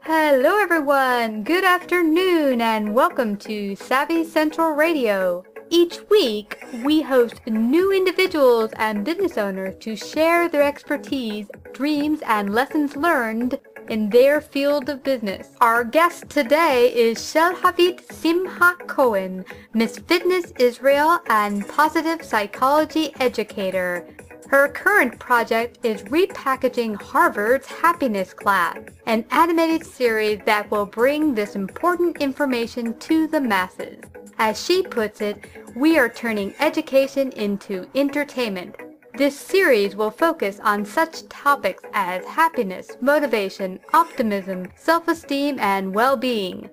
Hello everyone, good afternoon and welcome to Savvy Central Radio. Each week, we host new individuals and business owners to share their expertise, dreams, and lessons learned in their field of business. Our guest today is Shalhavit-Simcha Cohen, Miss Fitness Israel and Positive Psychology Educator. Her current project is Repackaging Harvard's Happiness Class, an animated series that will bring this important information to the masses. As she puts it, we are turning education into entertainment. This series will focus on such topics as happiness, motivation, optimism, self-esteem, and well-being.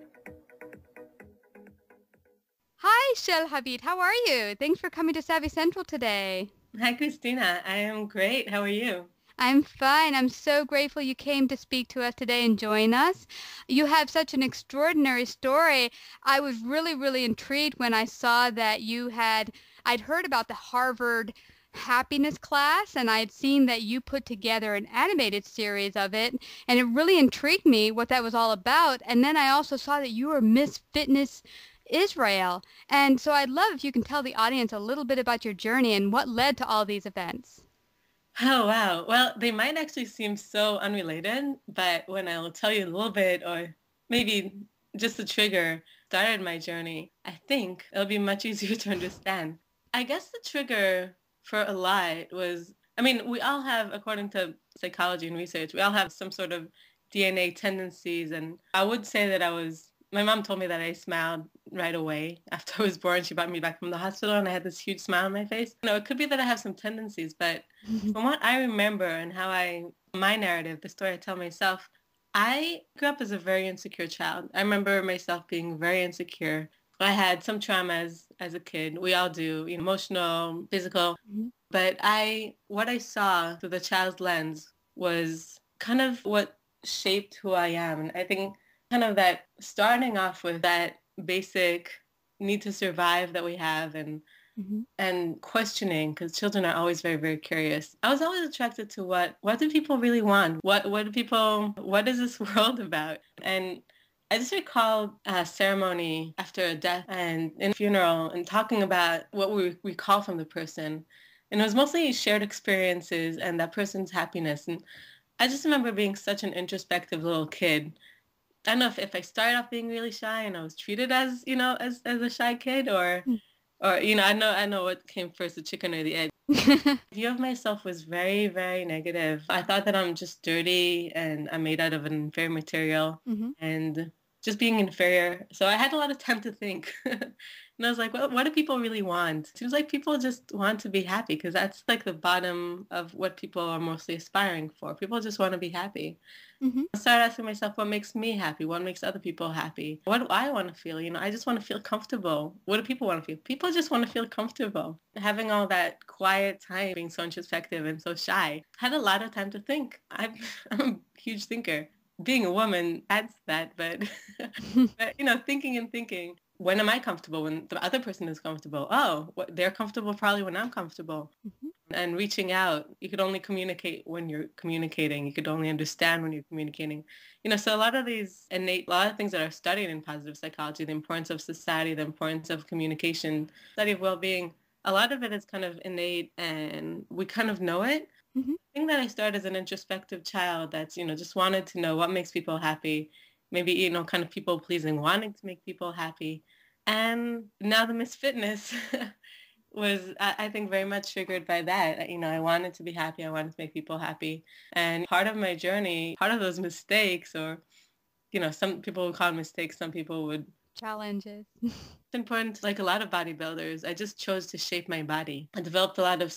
Hi, Shalhavit. How are you? Thanks for coming to Savvy Central today. Hi, Christina. I am great. How are you? I'm fine. I'm so grateful you came to speak to us today and join us. You have such an extraordinary story. I was really intrigued when I saw that I'd heard about the Harvard happiness class, and I'd seen that you put together an animated series of it, and it really intrigued me what that was all about. And then I also saw that you were Miss Fitness Israel. And so I'd love if you can tell the audience a little bit about your journey and what led to all these events. Oh, wow. Well, they might actually seem so unrelated, but when I'll tell you a little bit or maybe just a trigger started my journey, I think it'll be much easier to understand. I guess the trigger for a lot was, we all have, according to psychology and research, we all have some sort of DNA tendencies. And I would say that my mom told me that I smiled right away after I was born. She brought me back from the hospital and I had this huge smile on my face. It could be that I have some tendencies, but from what I remember and my narrative, the story I tell myself, I grew up as a very insecure child. I remember myself being very insecure. I had some traumas as a kid. We all do, emotional, physical. But what I saw through the child's lens was kind of what shaped who I am. And I think kind of that starting off with that basic need to survive that we have and questioning, because children are always very curious. I was always attracted to what do people really want? What is this world about? And I just recall a ceremony after a death and in a funeral and talking about what we recall from the person. And it was mostly shared experiences and that person's happiness. And I just remember being such an introspective little kid. I don't know if I started off being really shy and I was treated as a shy kid or I know what came first, the chicken or the egg. View of myself was very negative. I thought that I'm just dirty and I'm made out of an inferior material and just being inferior. So I had a lot of time to think. And I was like, well, what do people really want? It seems like people just want to be happy because that's like the bottom of what people are mostly aspiring for. People just want to be happy. I started asking myself, what makes me happy? What makes other people happy? What do I want to feel? I just want to feel comfortable. What do people want to feel? People just want to feel comfortable. Having all that quiet time, being so introspective and so shy, I had a lot of time to think. I'm a huge thinker. Being a woman adds that, but, thinking. When am I comfortable? When the other person is comfortable. Oh, they're comfortable probably when I'm comfortable. And reaching out, you could only communicate when you're communicating. You could only understand when you're communicating. So a lot of things that are studied in positive psychology, the importance of society, the importance of communication, study of well-being, a lot of it is kind of innate and we kind of know it. I think that I started as an introspective child that's, just wanted to know what makes people happy. Maybe, kind of people pleasing, wanting to make people happy. And now the Miss Fitness was, I think, very much triggered by that. I wanted to be happy. I wanted to make people happy. And part of my journey, part of those mistakes, or, some people would call them mistakes, some people would Challenges. It's important, like a lot of bodybuilders, I just chose to shape my body. I developed a lot of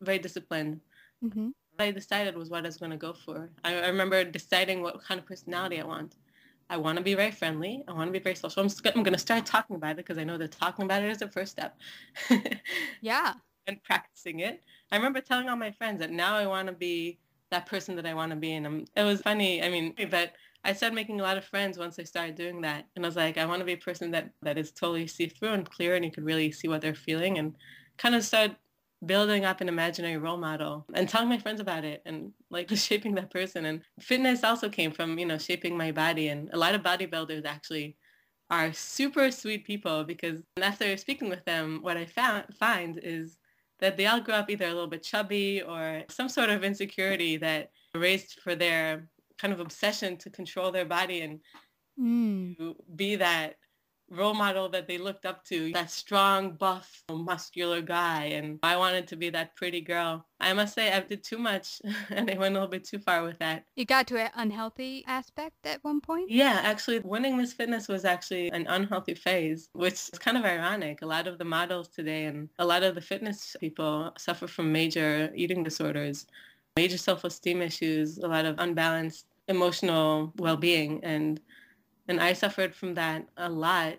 very disciplined. What I decided was what I was going to go for. I remember deciding what kind of personality I want. I want to be very friendly. I want to be very social. I'm going to start talking about it because I know that talking about it is the first step. Yeah. And practicing it. I remember telling all my friends that now I want to be that person that I want to be. And it was funny. But I started making a lot of friends once I started doing that. And I was like, I want to be a person that is totally see-through and clear and you can really see what they're feeling and kind of start building up an imaginary role model and telling my friends about it and like shaping that person. And fitness also came from, shaping my body. And a lot of bodybuilders actually are super sweet people because after speaking with them, what I find is that they all grew up either a little bit chubby or some sort of insecurity that raised for their kind of obsession to control their body and to be that role model that they looked up to, that strong, buff, muscular guy. And I wanted to be that pretty girl. I must say I did too much and I went a little bit too far with that. You got to an unhealthy aspect at one point? Yeah, actually, winning Miss Fitness was actually an unhealthy phase, which is kind of ironic. A lot of the models today and a lot of the fitness people suffer from major eating disorders, major self-esteem issues, a lot of unbalanced emotional well-being. And I suffered from that a lot.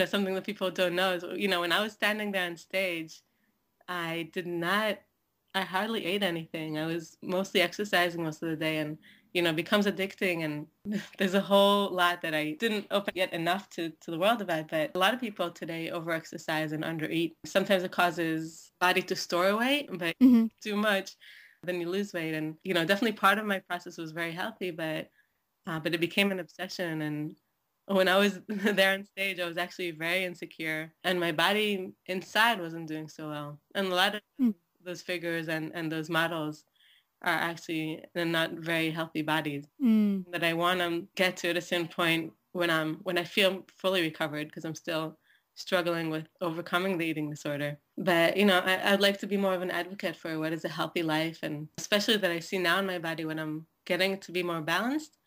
Something that people don't know is, when I was standing there on stage, I hardly ate anything. I was mostly exercising most of the day and, it becomes addicting. And there's a whole lot that I didn't open yet enough to the world about. But a lot of people today over-exercise and under-eat. Sometimes it causes body to store weight, but too much, then you lose weight. And, definitely part of my process was very healthy, but it became an obsession. And when I was there on stage, I was actually very insecure and my body inside wasn't doing so well. And a lot of those figures and those models are actually not very healthy bodies that I want to get to at a certain point when I feel fully recovered, because I'm still struggling with overcoming the eating disorder. But, I'd like to be more of an advocate for what is a healthy life. And especially that I see now in my body when I'm getting to be more balanced,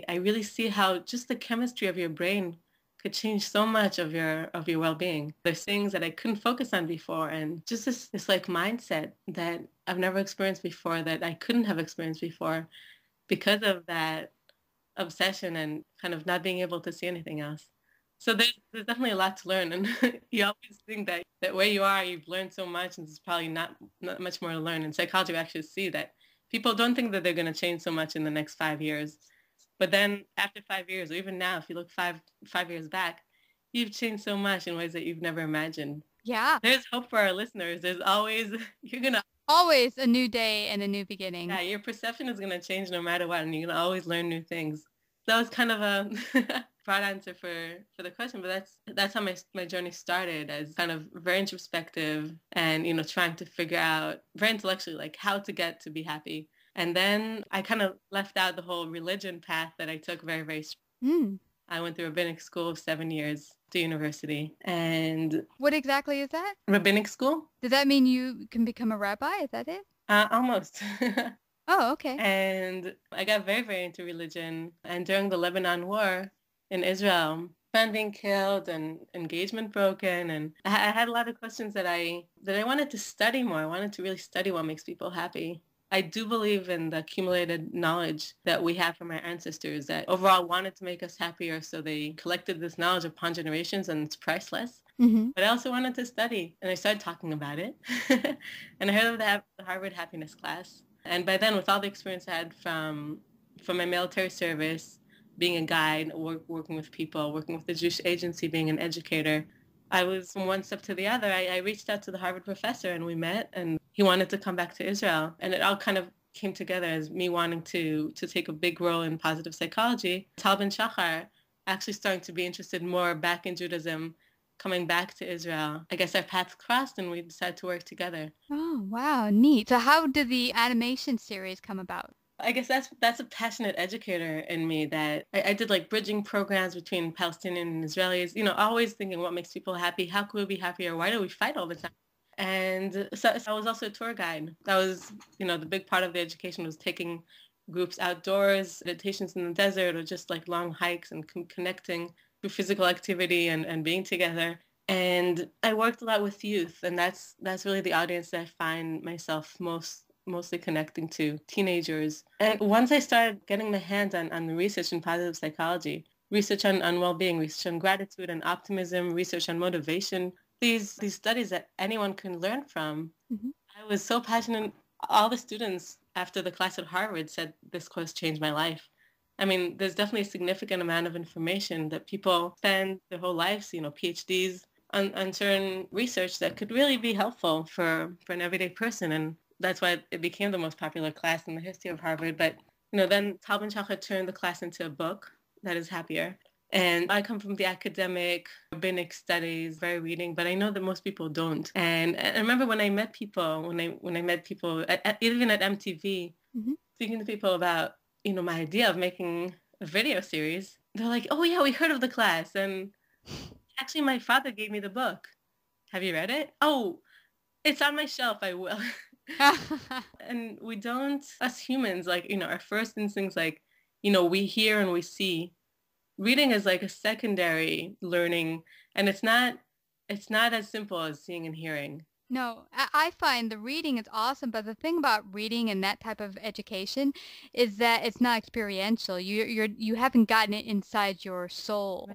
I really see how just the chemistry of your brain could change so much of your well-being. There's things that I couldn't focus on before, and just this like mindset that I've never experienced before, that I couldn't have experienced before because of that obsession and kind of not being able to see anything else. So there's definitely a lot to learn, and you always think that where you are, you've learned so much, and there's probably not much more to learn. In psychology, we actually see that people don't think that they're going to change so much in the next 5 years. But then after 5 years, or even now, if you look five years back, you've changed so much in ways that you've never imagined. Yeah. There's hope for our listeners. There's always, always a new day and a new beginning. Yeah, your perception is going to change no matter what, and you're going to always learn new things. That was kind of a broad answer for the question, but that's how my journey started, as kind of very introspective and, trying to figure out very intellectually, like how to get to be happy. And then I kind of left out the whole religion path that I took very, very strong. I went through rabbinic school of 7 years to university. And what exactly is that? Rabbinic school. Does that mean you can become a rabbi? Is that it? Almost. Oh, okay. And I got very, very into religion. And during the Lebanon War in Israel, friend being killed and engagement broken, and I had a lot of questions that I wanted to study more. I wanted to really study what makes people happy. I do believe in the accumulated knowledge that we have from our ancestors that overall wanted to make us happier, so they collected this knowledge upon generations, and it's priceless. But I also wanted to study, and I started talking about it. And I heard of the Harvard Happiness class. And by then, with all the experience I had from my military service, being a guide, working with people, working with the Jewish agency, being an educator, I was from one step to the other. I reached out to the Harvard professor and we met, and he wanted to come back to Israel. And it all kind of came together as me wanting to take a big role in positive psychology. Tal Ben Shachar actually starting to be interested more back in Judaism, coming back to Israel. I guess our paths crossed and we decided to work together. Oh, wow. Neat. So how did the animation series come about? I guess that's a passionate educator in me, that I did like bridging programs between Palestinian and Israelis, always thinking what makes people happy, how could we be happier, why do we fight all the time? And so I was also a tour guide. That was, the big part of the education was taking groups outdoors, meditations in the desert, or just like long hikes and connecting through physical activity and being together. And I worked a lot with youth, and that's really the audience that I find myself mostly connecting to, teenagers. And once I started getting my hands on the research in positive psychology, research on well-being, research on gratitude and optimism, research on motivation, these studies that anyone can learn from, I was so passionate. All the students after the class at Harvard said this course changed my life. I mean, there's definitely a significant amount of information that people spend their whole lives, PhDs, on certain research that could really be helpful for an everyday person. And that's why it became the most popular class in the history of Harvard. But, then Tal Ben-Shachar turned the class into a book that is happier. And I come from the academic, rabbinic studies, very reading, but I know that most people don't. And I remember when I met people, even at MTV, speaking to people about, my idea of making a video series, they're like, oh yeah, we heard of the class. And actually my father gave me the book. Have you read it? Oh, it's on my shelf. I will. And we don't, us humans, like, our first instincts, like, we hear and we see. Reading is like a secondary learning, and it's not as simple as seeing and hearing. No, I find the reading is awesome, but the thing about reading and that type of education is that it's not experiential. You haven't gotten it inside your soul.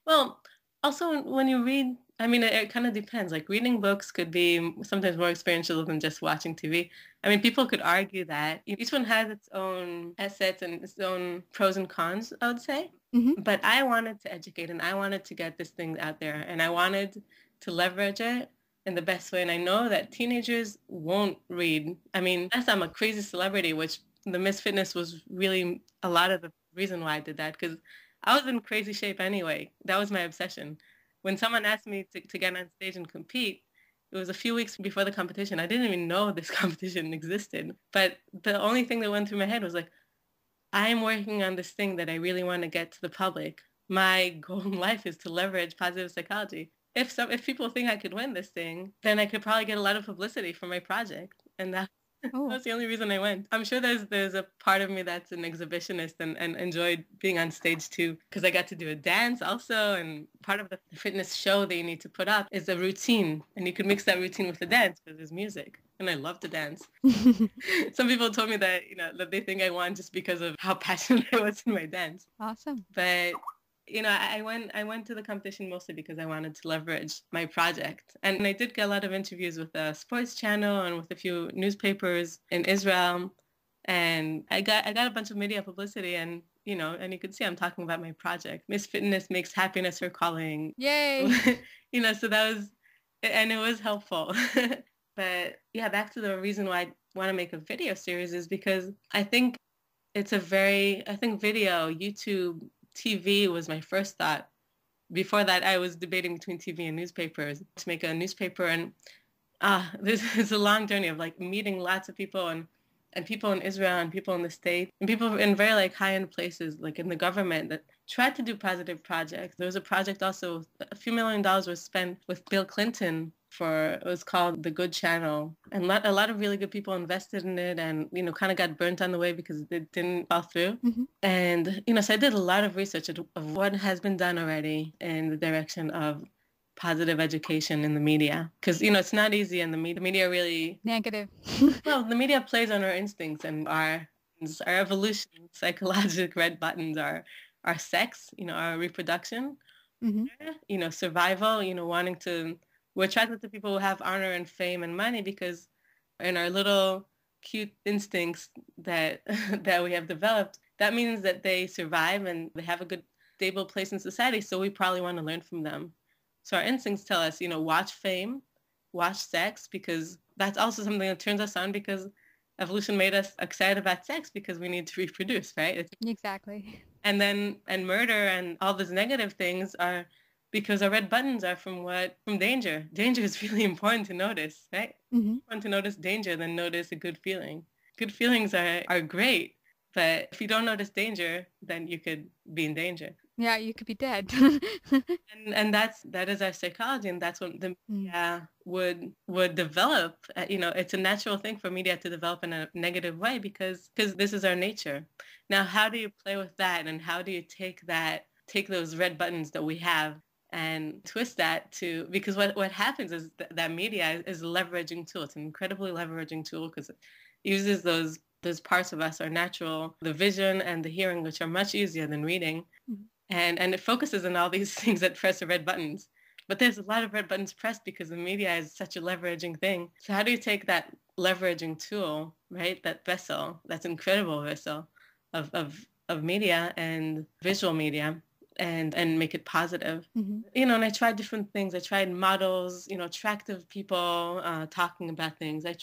Well, also when you read, I mean, it kind of depends. Like reading books could be sometimes more experiential than just watching TV. I mean, people could argue that each one has its own assets and its own pros and cons, I would say. But I wanted to educate and I wanted to get this thing out there and I wanted to leverage it in the best way. And I know that teenagers won't read. I mean, unless I'm a crazy celebrity, which the Miss Fitness was really a lot of the reason why I did that, because I was in crazy shape anyway. That was my obsession. When someone asked me to get on stage and compete, it was a few weeks before the competition. I didn't even know this competition existed. But the only thing that went through my head was like, I'm working on this thing that I really want to get to the public. My goal in life is to leverage positive psychology. If people think I could win this thing, then I could probably get a lot of publicity for my project. And that's the only reason I went. I'm sure there's a part of me that's an exhibitionist and enjoyed being on stage too, because I got to do a dance also. And part of the fitness show that you need to put up is a routine. And you could mix that routine with the dance because there's music. And I love to dance. Some people told me that, that they think I won just because of how passionate I was in my dance. Awesome. But I went to the competition mostly because I wanted to leverage my project. And I did get a lot of interviews with a sports channel and with a few newspapers in Israel. And I got a bunch of media publicity and, and you could see I'm talking about my project. Miss Fitness makes happiness her calling. Yay. So that was, and it was helpful. But yeah, back to the reason why I want to make a video series is because I think video, YouTube, TV was my first thought. Before that, I was debating between TV and newspapers to make a newspaper. And this is a long journey of like meeting lots of people and people in Israel and people in the States and people in very like high-end places, like in the government that tried to do positive projects. There was a project also, a few $1 million was spent with Bill Clinton it was called The Good Channel. And a lot of really good people invested in it and, kind of got burnt on the way because it didn't fall through. And, so I did a lot of research of what has been done already in the direction of positive education in the media. Because, it's not easy and the media really... Negative. Well, the media plays on our instincts and our evolution, psychological red buttons, our sex, our reproduction, survival, wanting to... We're attracted to people who have honor and fame and money because in our little cute instincts that we have developed, that means that they survive and they have a good, stable place in society. So we probably want to learn from them. So our instincts tell us, watch fame, watch sex, because that's also something that turns us on because evolution made us excited about sex because we need to reproduce, right? Exactly. And murder and all those negative things are because our red buttons are from danger. Danger is really important to notice, right? Want to notice danger than notice a good feeling. Good feelings are great, but if you don't notice danger, then you could be in danger. Yeah, you could be dead. and that is our psychology, and that's what the media would develop. It's a natural thing for media to develop in a negative way because this is our nature. Now, how do you play with that, and how do you take those red buttons that we have and twist that because what happens is that media is a leveraging tool. It's an incredibly leveraging tool because it uses those parts of us, our natural, the vision and the hearing, which are much easier than reading. And it focuses on all these things that press the red buttons. But there's a lot of red buttons pressed because the media is such a leveraging thing. So how do you take that leveraging tool, right, that vessel, that's incredible vessel of media and visual media, and make it positive. Mm-hmm. And I tried different things. I tried models, attractive people talking about things. I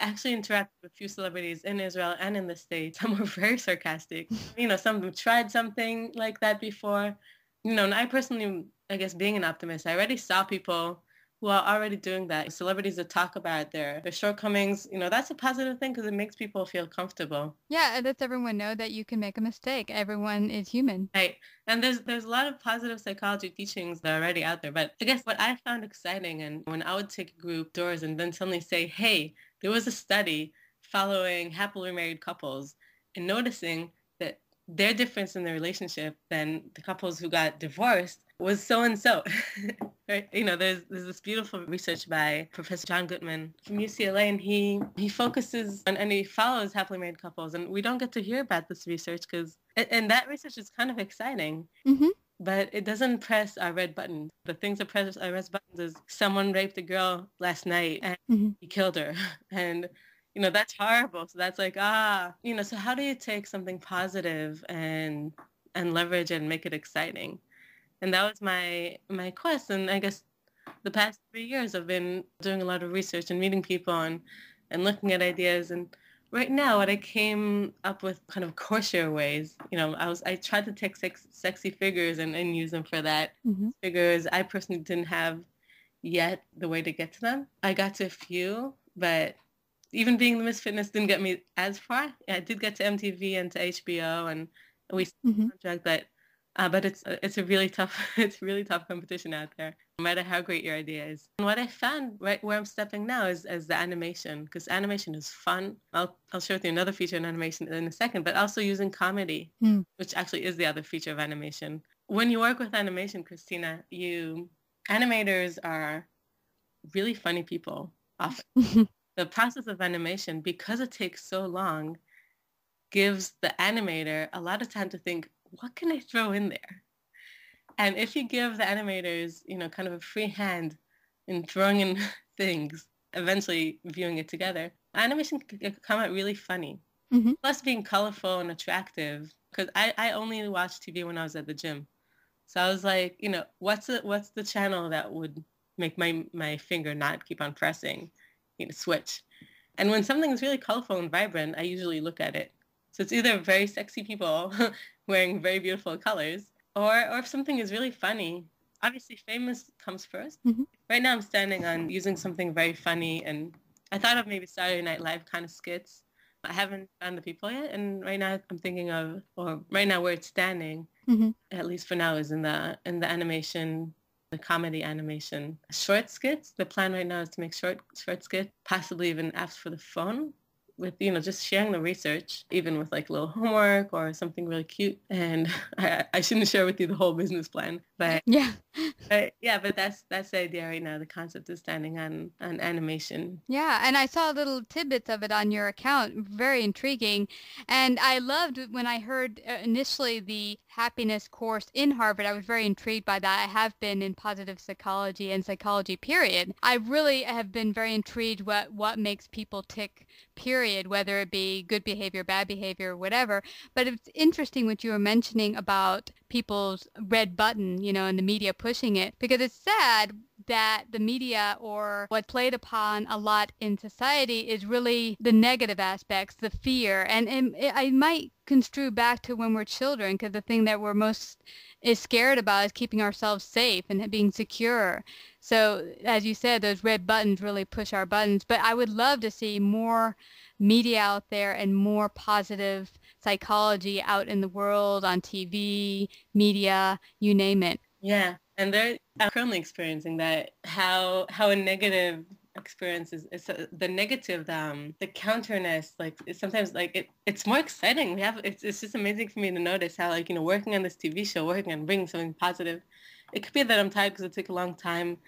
actually interacted with a few celebrities in Israel and in the States. Some were very sarcastic. Some of them tried something like that before. And I personally, I guess being an optimist, I already saw people who are already doing that. Celebrities that talk about their shortcomings, that's a positive thing because it makes people feel comfortable. Yeah, it lets everyone know that you can make a mistake. Everyone is human. Right. And there's a lot of positive psychology teachings that are already out there. But I guess what I found exciting, and when I would take a group doors and then suddenly say, hey, there was a study following happily married couples and noticing that their difference in their relationship than the couples who got divorced was so and so. Right? There's this beautiful research by Professor John Goodman from UCLA, and he focuses on and he follows happily married couples, and we don't get to hear about this research and that research is kind of exciting. Mm-hmm. But it doesn't press our red button. The things that press our red buttons is someone raped a girl last night and he killed her, and that's horrible. So that's like so how do you take something positive and leverage and make it exciting? And that was my quest. And I guess the past 3 years I've been doing a lot of research and meeting people and looking at ideas. And right now what I came up with kind of coarser ways, I tried to take sexy figures and use them for that. Mm-hmm. Figures I personally didn't have yet the way to get to them. I got to a few, but even being the Miss Fitness didn't get me as far. I did get to MTV and to HBO and we contract, but it's a really tough competition out there, no matter how great your idea is. And what I found right where I'm stepping now is the animation, because animation is fun. I'll share with you another feature in animation in a second, but also using comedy, which actually is the other feature of animation. When you work with animation, Christina, animators are really funny people often. The process of animation, because it takes so long, gives the animator a lot of time to think, what can I throw in there? And if you give the animators, kind of a free hand in throwing in things, eventually viewing it together, animation can come out really funny. Mm-hmm. Plus being colorful and attractive, because I only watched TV when I was at the gym. So I was like, what's the channel that would make my finger not keep on pressing, switch. And when something is really colorful and vibrant, I usually look at it. So it's either very sexy people wearing very beautiful colors, or if something is really funny. Obviously, famous comes first. Mm-hmm. Right now, I'm standing on using something very funny, and I thought of maybe Saturday Night Live kind of skits. I haven't found the people yet, and right now I'm thinking of, or right now where it's standing, at least for now, is in the animation, the comedy animation. Short skits, the plan right now is to make short skits, possibly even apps for the phone, with, just sharing the research, even with like a little homework or something really cute. And I shouldn't share with you the whole business plan, but yeah. But that's the idea right now. The concept is standing on animation. Yeah, and I saw little tidbits of it on your account. Very intriguing. And I loved when I heard initially the happiness course in Harvard. I was very intrigued by that. I have been in positive psychology and psychology, period. I really have been very intrigued what makes people tick, period, whether it be good behavior, bad behavior, whatever. But it's interesting what you were mentioning about people's red button, and the media pushing it, because it's sad that the media, or what's played upon a lot in society, is really the negative aspects, the fear. And I might construe back to when we're children, because the thing that we're most is scared about is keeping ourselves safe and being secure. So as you said, those red buttons really push our buttons. But I would love to see more media out there and more positive psychology out in the world, on TV, media, you name it. Yeah, and I'm currently experiencing that, how a negative experience is the negative, the counterness, like sometimes like it's more exciting. It's just amazing for me to notice how, like, working on this TV show, working on bringing something positive. It could be that I'm tired because it took a long time.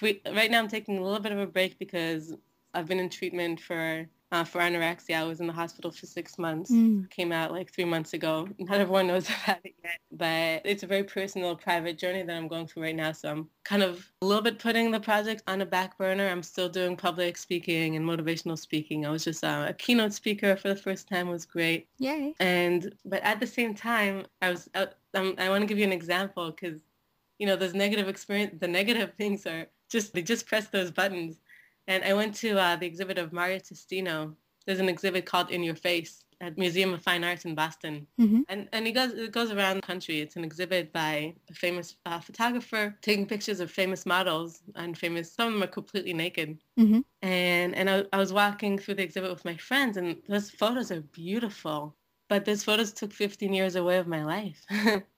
Right now I'm taking a little bit of a break because I've been in treatment for for anorexia. I was in the hospital for 6 months. Mm. Came out like 3 months ago. Not everyone knows about it yet, but it's a very personal, private journey that I'm going through right now. So I'm kind of a little bit putting the project on a back burner. I'm still doing public speaking and motivational speaking. I was just a keynote speaker for the first time. It was great. Yay. But at the same time, I want to give you an example because, those negative experience, the negative things they just press those buttons. And I went to the exhibit of Mario Testino. There's an exhibit called In Your Face at Museum of Fine Arts in Boston. Mm-hmm. And it goes around the country. It's an exhibit by a famous photographer taking pictures of famous models and some of them are completely naked. Mm-hmm. And I was walking through the exhibit with my friends, and those photos are beautiful. But those photos took 15 years away of my life.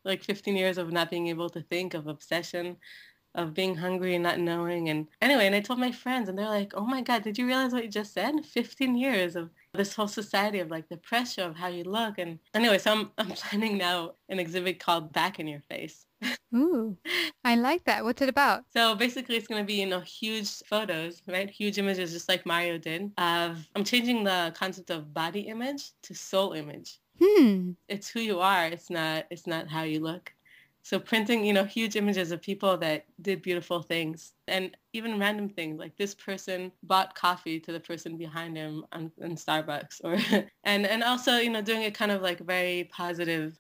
Like 15 years of not being able to think, of obsession, of being hungry and not knowing. And anyway, and I told my friends, and they're like, oh my God, did you realize what you just said? 15 years of this whole society of like the pressure of how you look. And anyway, so I'm planning now an exhibit called Back in Your Face. Ooh, I like that. What's it about? So basically it's going to be, huge photos, right? Huge images, just like Mario did. I'm changing the concept of body image to soul image. It's who you are. It's not how you look. So printing, huge images of people that did beautiful things, and even random things like this person bought coffee to the person behind him in Starbucks, or and also, doing it kind of like very positive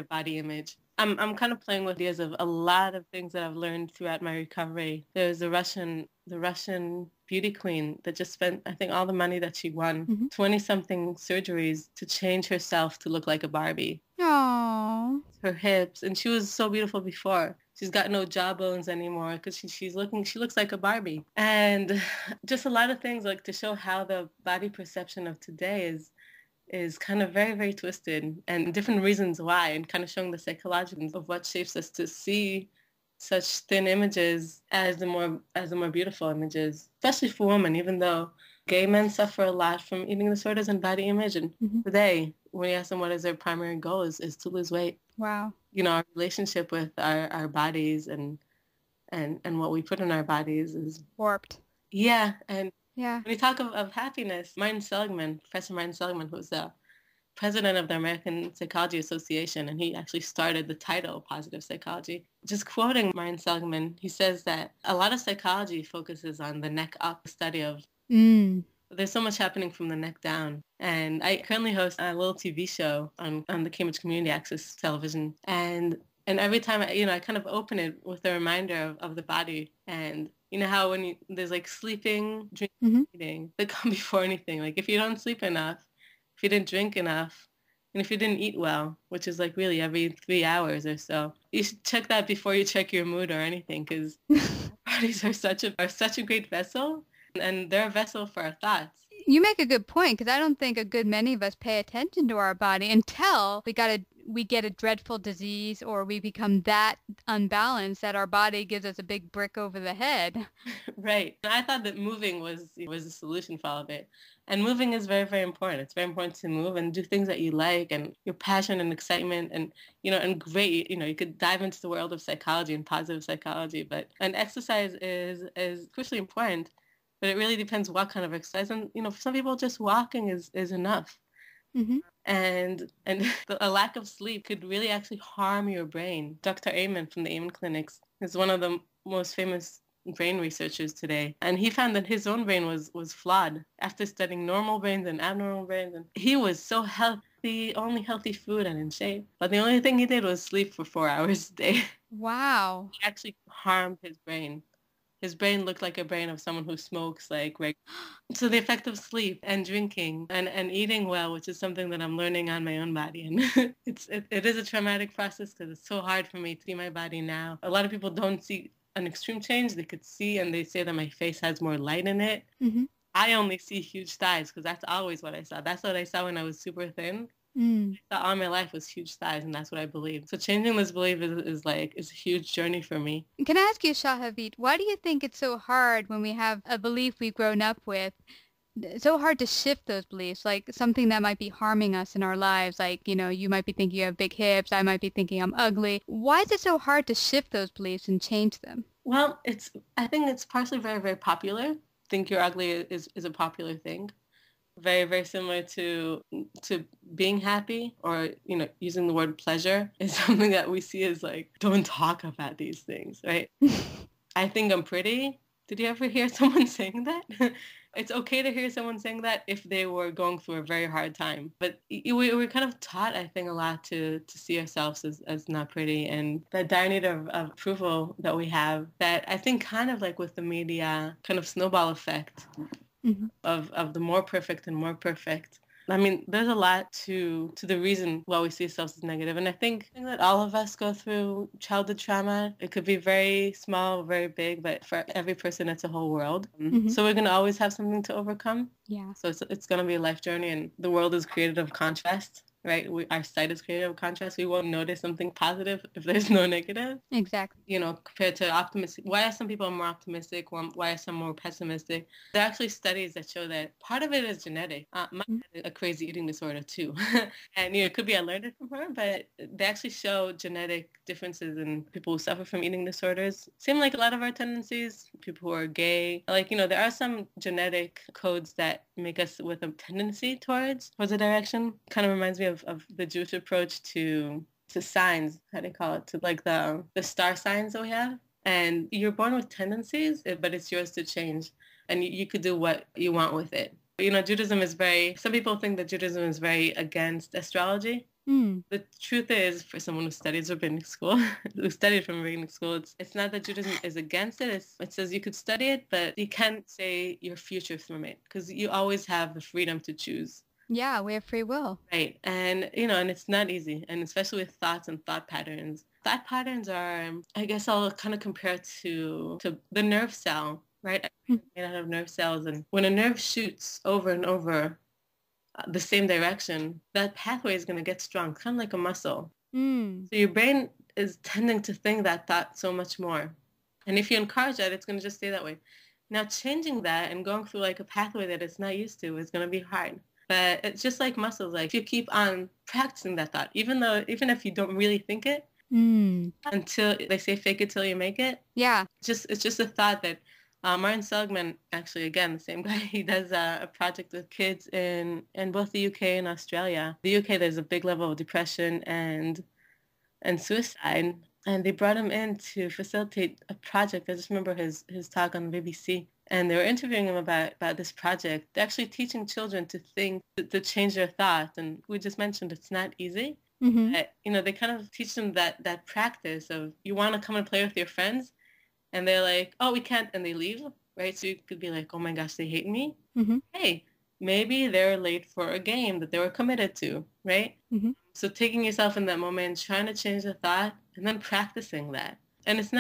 body image. I'm kind of playing with ideas of a lot of things that I've learned throughout my recovery. There's the Russian beauty queen that just spent, I think, all the money that she won, 20-something surgeries to change herself to look like a Barbie. Aww. Her hips, and she was so beautiful before. She's got no jawbones anymore because she looks like a Barbie. And just a lot of things like to show how the body perception of today is kind of very, very twisted, and different reasons why, and kind of showing the psychology of what shapes us to see such thin images as the more beautiful images, especially for women, even though gay men suffer a lot from eating disorders and body image. And today, when you ask them what is their primary goal is to lose weight. Wow. Our relationship with our bodies and what we put in our bodies is warped. Yeah. And yeah. When you talk of happiness, Professor Martin Seligman, who's the president of the American Psychology Association, and he actually started the title Positive Psychology. Just quoting Martin Seligman, he says that a lot of psychology focuses on the neck up study of there's so much happening from the neck down. And I currently host a little TV show on the Cambridge Community Access Television. And every time I kind of open it with a reminder of the body. And how when there's like sleeping, drinking, eating, they come before anything. Like if you don't sleep enough, if you didn't drink enough, and if you didn't eat well, which is like really every 3 hours or so, you should check that before you check your mood or anything, because bodies are such a great vessel. And they're a vessel for our thoughts. You make a good point, because I don't think a good many of us pay attention to our body until we get a dreadful disease, or we become that unbalanced that our body gives us a big brick over the head. Right. And I thought that moving was the solution for all of it. And moving is very, very important. It's very important to move and do things that you like, and your passion and excitement, and and great. You could dive into the world of psychology and positive psychology, and exercise is crucially important. But it really depends what kind of exercise. And, for some people, just walking is enough. And a lack of sleep could really actually harm your brain. Dr. Amen from the Amen Clinics is one of the most famous brain researchers today. And he found that his own brain was flawed after studying normal brains and abnormal brains. And he was so healthy, only healthy food and in shape. But the only thing he did was sleep for 4 hours a day. Wow. He actually harmed his brain. His brain looked like a brain of someone who smokes So the effect of sleep and drinking and eating well, which is something that I'm learning on my own body. And it is a traumatic process because it's so hard for me to see my body now. A lot of people don't see an extreme change. They could see, and they say that my face has more light in it. I only see huge thighs because that's always what I saw. That's what I saw when I was super thin. All my life was huge thighs, and that's what I believed. So changing this belief is a huge journey for me. Can I ask you, Shalhavit, why do you think it's so hard when we have a belief we've grown up with? It's so hard to shift those beliefs, like something that might be harming us in our lives. Like, you might be thinking you have big hips. I might be thinking I'm ugly. Why is it so hard to shift those beliefs and change them? Well, I think it's partially very, very popular. Think you're ugly is a popular thing. very, very similar to being happy, or, using the word pleasure is something that we see as like, don't talk about these things, right? I think I'm pretty. Did you ever hear someone saying that? It's okay to hear someone saying that if they were going through a very hard time. But we're kind of taught, I think, a lot to see ourselves as not pretty. And that dire need of approval that we have, that I think kind of like with the media kind of snowball effect of the more perfect and more perfect. I mean, there's a lot to the reason why we see ourselves as negative. And I think that all of us go through childhood trauma. It could be very small, very big, but for every person, it's a whole world. So we're going to always have something to overcome. Yeah. So it's going to be a life journey, and the world is created of contrast, right? Our sight is created of contrast. We won't notice something positive if there's no negative. Exactly. Compared to optimistic. Why are some people more optimistic? Why are some more pessimistic? There are actually studies that show that part of it is genetic. My dad had a crazy eating disorder too. And, it could be I learned it from her, but they actually show genetic differences in people who suffer from eating disorders. Seem like a lot of our tendencies, people who are gay, like, there are some genetic codes that make us with a tendency towards a direction. Kind of reminds me of the Jewish approach to signs, how do you call it, to like the star signs that we have. And you're born with tendencies, but it's yours to change. And you could do what you want with it. Judaism is some people think that Judaism is very against astrology. The truth is, for someone who studies rabbinic school, who studied from rabbinic school, it's not that Judaism is against it. It says you could study it, but you can't say your future from it, because you always have the freedom to choose. Yeah, we have free will. Right. And, and it's not easy. And especially with thoughts and thought patterns. Thought patterns are, I guess I'll kind of compare to the nerve cell, right? Made out of nerve cells. And when a nerve shoots over and over the same direction, that pathway is going to get strong, kind of like a muscle. So your brain is tending to think that thought so much more. And if you encourage that, it's going to just stay that way. Now, changing that and going through like a pathway that it's not used to is going to be hard. But it's just like muscles. Like if you keep on practicing that thought, even if you don't really think it, until they say fake it till you make it. Yeah. It's just a thought that Martin Seligman, actually, again, the same guy, he does a project with kids in both the UK and Australia. The UK, there's a big level of depression and suicide. And they brought him in to facilitate a project. I just remember his talk on the BBC. And they were interviewing him about this project. They're actually teaching children to think, to change their thoughts. And we just mentioned it's not easy. But, they kind of teach them that practice of, you want to come and play with your friends? And they're like, oh, we can't. And they leave, right? So you could be like, oh my gosh, they hate me. Hey, maybe they're late for a game that they were committed to, right? So taking yourself in that moment, trying to change the thought, and then practicing that. And it's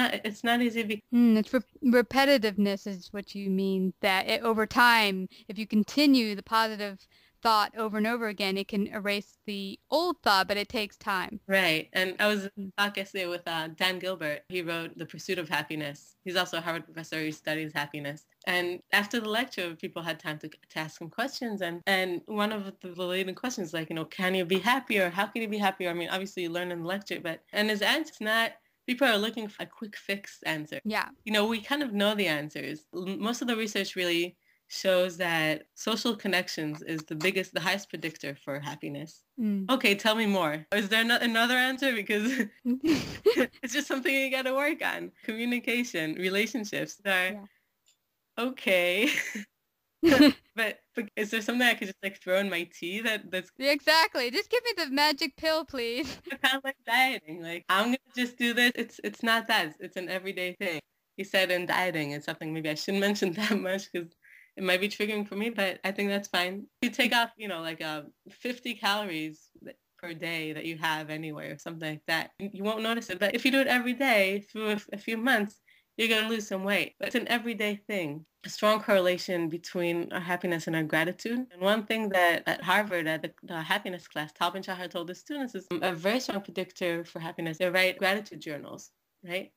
not easy because it's repetitiveness is what you mean, that over time, if you continue the positive thought over and over again, it can erase the old thought, but it takes time. Right. And I was in a talk yesterday with Dan Gilbert. He wrote The Pursuit of Happiness. He's also a Harvard professor. He studies happiness. And after the lecture, people had time to ask him questions. And one of the leading questions, like, can you be happier? How can you be happier? I mean, obviously you learn in the lecture, and his answer is not, people are looking for a quick fix answer. Yeah. We kind of know the answers. Most of the research really shows that social connections is the highest predictor for happiness. Okay, tell me more. Is there another answer? Because it's just something you got to work on. Communication, relationships. Okay. But is there something I could just like throw in my tea that's exactly? Just give me the magic pill, please. kind of like dieting. Like, I'm gonna just do this. It's not that. It's an everyday thing. He said in dieting, it's something maybe I shouldn't mention that much because it might be triggering for me, but I think that's fine. You take off, like 50 calories per day that you have anyway or something like that. You won't notice it. But if you do it every day through a few months, you're going to lose some weight. But it's an everyday thing. A strong correlation between our happiness and our gratitude. And one thing that at Harvard, at the happiness class, Tal Ben-Shahar told the students is a very strong predictor for happiness. They write gratitude journals, right?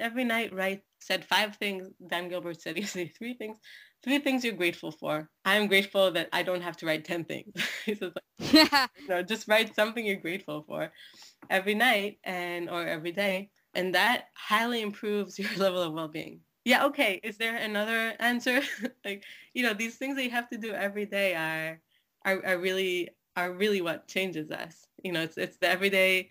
Every night said 5 things. Dan Gilbert said yesterday, 3 things you're grateful for. I'm grateful that I don't have to write 10 things. He says, just write something you're grateful for every night or every day. And that highly improves your level of well-being. Yeah, okay. Is there another answer? Like, these things that you have to do every day are really what changes us. It's the everyday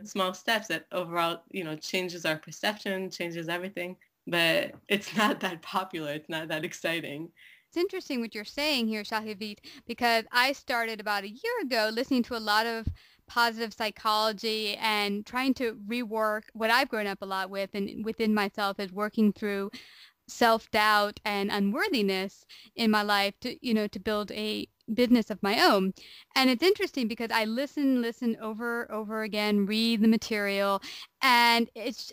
small steps that overall, changes our perception, changes everything. But it's not that popular. It's not that exciting. It's interesting what you're saying here, Shahivit, because I started about a year ago listening to a lot of positive psychology and trying to rework what I've grown up a lot with and within myself is working through self-doubt and unworthiness in my life to build a business of my own. And it's interesting because I listen over again, read the material, and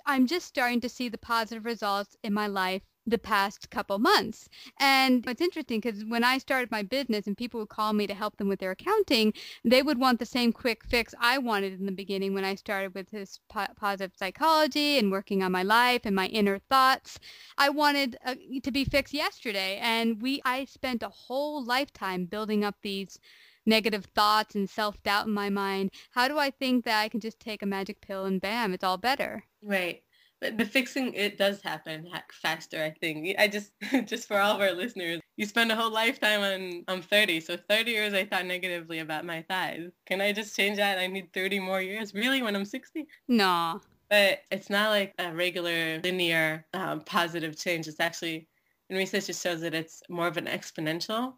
I'm just starting to see the positive results in my life the past couple months. And it's interesting because when I started my business and people would call me to help them with their accounting, they would want the same quick fix I wanted in the beginning when I started with this positive psychology and working on my life and my inner thoughts. I wanted to be fixed yesterday, and I spent a whole lifetime building up these negative thoughts and self-doubt in my mind. How do I think that I can just take a magic pill and bam, it's all better? Right. But the fixing, it does happen faster, I think. I just, just for all of our listeners, you spend a whole lifetime I'm 30. So 30 years I thought negatively about my thighs. Can I just change that? I need 30 more years? Really, when I'm 60? No. But it's not like a regular linear positive change. It's actually, in research, it shows that it's more of an exponential.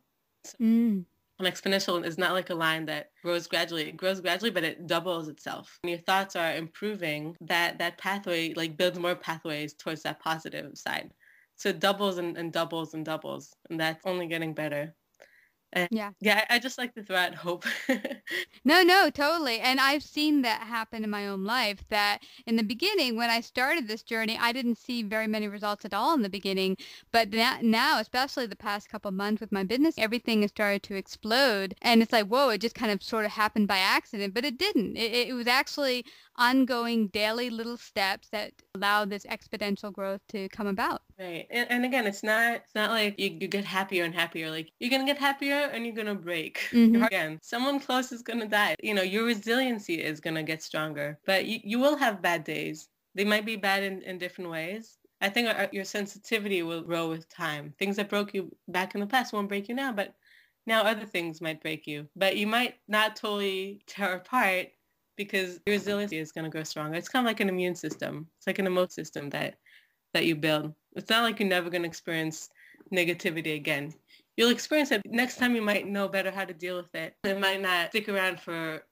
So an exponential is not like a line that grows gradually. It grows gradually, but it doubles itself. When your thoughts are improving, that pathway like builds more pathways towards that positive side. So it doubles and doubles and doubles, and that's only getting better. And yeah, I just like to throw out hope. No, totally. And I've seen that happen in my own life, that in the beginning, when I started this journey, I didn't see very many results at all in the beginning. But now, especially the past couple of months with my business, everything has started to explode. And it's like, whoa, it just kind of sort of happened by accident, but it didn't. It was actually ongoing daily little steps that allow this exponential growth to come about. Right. And again, it's not like you get happier and happier. Like, you're going to get happier and you're going to break. Again, someone close is going to die. Your resiliency is going to get stronger, but you will have bad days. They might be bad in different ways. I think your sensitivity will grow with time. Things that broke you back in the past won't break you now, but now other things might break you. But you might not totally tear apart because your resiliency is going to grow stronger. It's kind of like an immune system. It's like an emotion system that you build. It's not like you're never going to experience negativity again. You'll experience it. Next time you might know better how to deal with it. It might not stick around for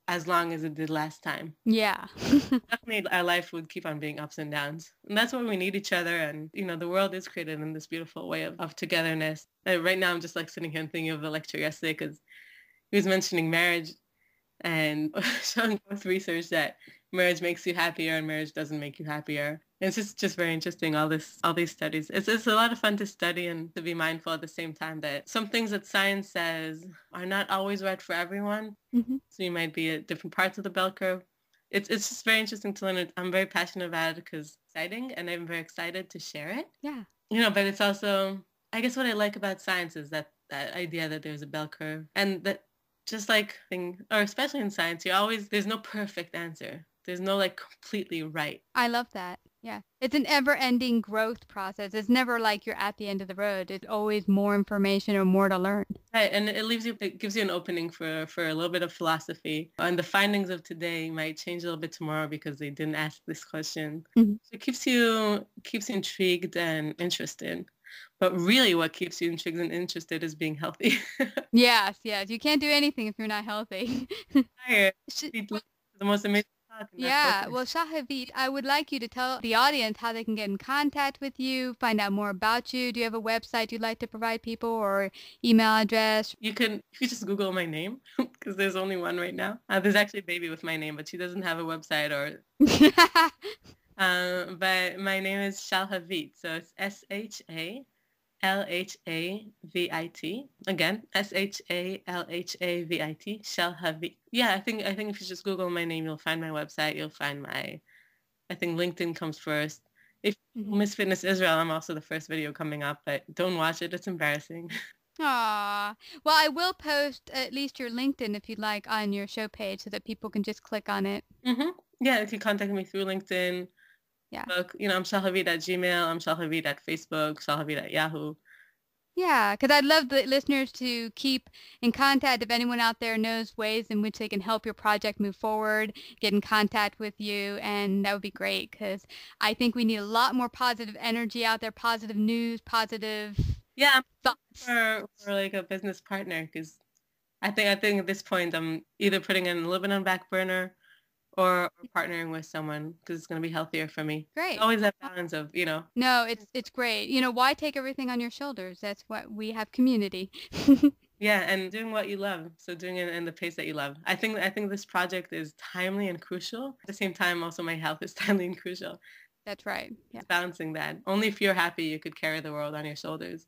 as long as it did last time. Yeah. Definitely our life would keep on being ups and downs. And that's why we need each other. And, the world is created in this beautiful way of togetherness. And right now I'm just like sitting here and thinking of the lecture yesterday because he was mentioning marriage and showing with research that marriage makes you happier and marriage doesn't make you happier. And it's just very interesting, all these studies. It's a lot of fun to study and to be mindful at the same time that some things that science says are not always right for everyone. So you might be at different parts of the bell curve. It's just very interesting to learn. I'm very passionate about it because it's exciting and I'm very excited to share it. Yeah. But it's also, I guess what I like about science is that idea that there's a bell curve and that just like or especially in science, there's no perfect answer. There's no like completely right. I love that. Yeah. It's an ever-ending growth process. It's never like you're at the end of the road. It's always more information or more to learn. Right. And it gives you an opening for a little bit of philosophy. And the findings of today might change a little bit tomorrow because they didn't ask this question. So it keeps you intrigued and interested. But really what keeps you intrigued and interested is being healthy. Yes. You can't do anything if you're not healthy. The most amazing. Yeah, well, Shalhavit, I would like you to tell the audience how they can get in contact with you, find out more about you. Do you have a website you'd like to provide people or email address? You just Google my name because there's only one right now. There's actually a baby with my name, but she doesn't have a website or... but my name is Shalhavit, so it's Shalhavit. Again, Shalhavit. Shalhavit. Yeah, I think if you just Google my name, you'll find my website. You'll find I think LinkedIn comes first. If Miss Fitness Israel, I'm also the first video coming up, but don't watch it. It's embarrassing. Aw. Well, I will post at least your LinkedIn if you'd like on your show page so that people can just click on it. Yeah, if you contact me through LinkedIn, Yeah. I'm Shalhavit at Gmail. I'm Shalhavit at Facebook. Shalhavit at Yahoo. Yeah, because I'd love the listeners to keep in contact. If anyone out there knows ways in which they can help your project move forward, get in contact with you, and that would be great, because I think we need a lot more positive energy out there, positive news, positive thoughts. For like a business partner, because I think at this point I'm either putting in a little bit on back burner or partnering with someone, because it's going to be healthier for me. Great. Always that balance of, No, it's great. Why take everything on your shoulders? That's what we have, community. Yeah, and doing what you love. So doing it in the pace that you love. I think this project is timely and crucial. At the same time, also my health is timely and crucial. That's right. Yeah. It's balancing that. Only if you're happy, you could carry the world on your shoulders.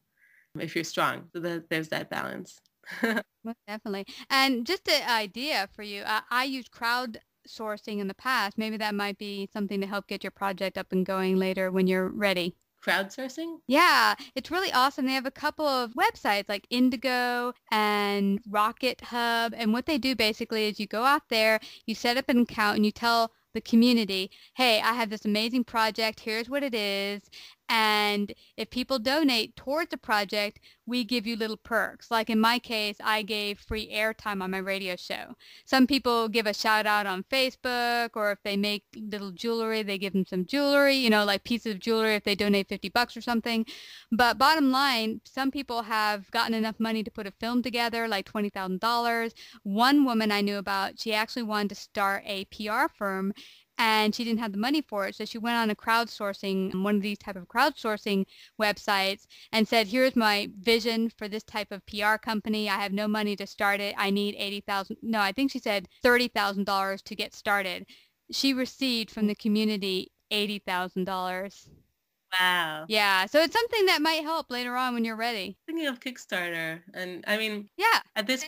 If you're strong. So there's that balance. Most definitely. And just an idea for you, I used crowdsourcing in the past. Maybe that might be something to help get your project up and going later when you're ready. Crowdsourcing? Yeah, it's really awesome. They have a couple of websites like Indigo and Rocket Hub. And what they do basically is you go out there, you set up an account, and you tell the community, hey, I have this amazing project. Here's what it is. And if people donate towards the project, we give you little perks. Like in my case, I gave free airtime on my radio show. Some people give a shout out on Facebook, or if they make little jewelry, they give them some jewelry, like pieces of jewelry if they donate $50 or something. But bottom line, some people have gotten enough money to put a film together, like $20,000. One woman I knew about, she actually wanted to start a PR firm, and she didn't have the money for it. So she went on one of these type of crowdsourcing websites, and said, here's my vision for this type of PR company. I have no money to start it. I need I think she said $30,000 to get started. She received from the community $80,000. Wow. Yeah, so it's something that might help later on when you're ready. Thinking of Kickstarter, and yeah,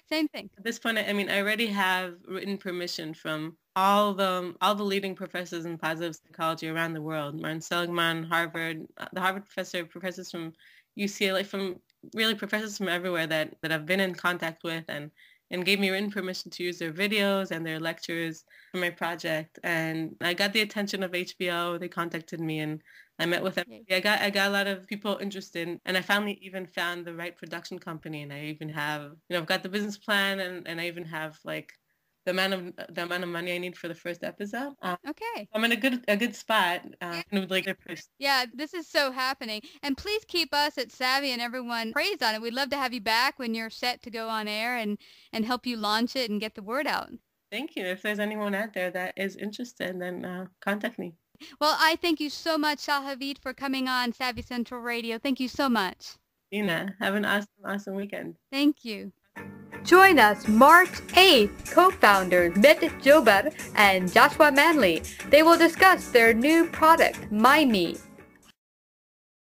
same thing. At this point, I already have written permission from all the leading professors in positive psychology around the world. Martin Seligman, Harvard, the Harvard professors from UCLA, from really professors from everywhere that I've been in contact with, and gave me written permission to use their videos and their lectures for my project. And I got the attention of HBO. They contacted me, and I met with them. I got a lot of people interested, and I finally even found the right production company. And I even have, I've got the business plan, and I even have like the amount of money I need for the first episode. Okay. I'm in a good spot. Yeah, this is so happening. And please keep us at Savvy and everyone praised on it. We'd love to have you back when you're set to go on air and help you launch it and get the word out. Thank you. If there's anyone out there that is interested, then contact me. Well, I thank you so much, Shalhavit, for coming on Savvy Central Radio. Thank you so much. Nina, have an awesome weekend. Thank you. Join us March 8th, co-founders Metit Jobar and Joshua Manley. They will discuss their new product, MyMe,